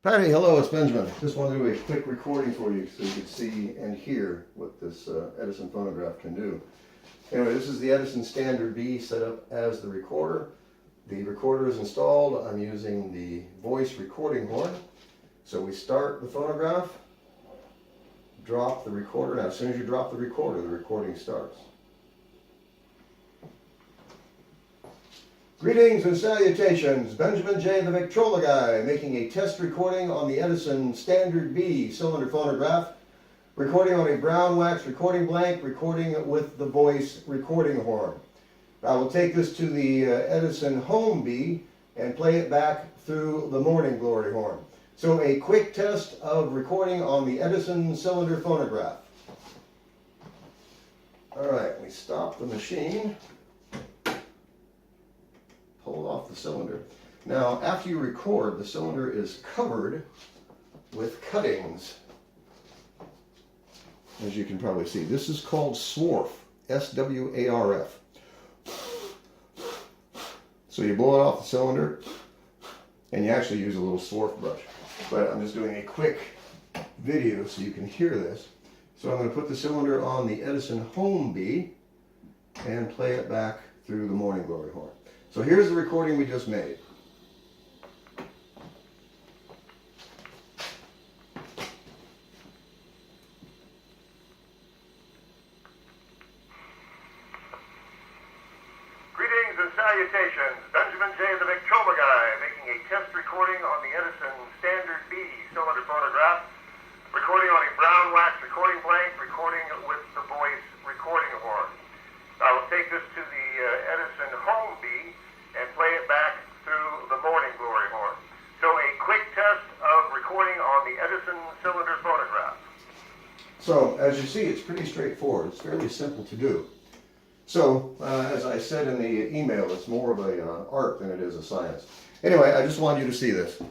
Patty, hello, it's Benjamin. Just wanted to do a quick recording for you so you could see and hear what this Edison phonograph can do. Anyway, this is the Edison Standard B set up as the recorder. The recorder is installed. I'm using the voice recording horn. So we start the phonograph, drop the recorder. Now as soon as you drop the recorder, the recording starts. Greetings and salutations, Benjamin J. the Victrola Guy, making a test recording on the Edison Standard B cylinder phonograph, recording on a brown wax recording blank, recording with the voice recording horn. I will take this to the Edison Home B and play it back through the Morning Glory horn. So a quick test of recording on the Edison cylinder phonograph. Alright, we stop the machine. Pull off the cylinder. Now, after you record, the cylinder is covered with cuttings. As you can probably see, this is called swarf, S-W-A-R-F. So you blow it off the cylinder, and you actually use a little swarf brush. But I'm just doing a quick video so you can hear this. So I'm going to put the cylinder on the Edison Home B and play it back through the Morning Glory horn. So here's the recording we just made. Greetings and salutations, Benjamin J. the Victrola Guy, making a test recording on the Edison Standard B cylinder phonograph, recording on a brown wax recording blank, recording with the voice recording horn. I will take this to the Edison Home B and play it back through the Morning Glory horn. So a quick test of recording on the Edison cylinder phonograph. So as you see, it's pretty straightforward. It's fairly simple to do. So as I said in the email, it's more of an art than it is a science. Anyway, I just wanted you to see this.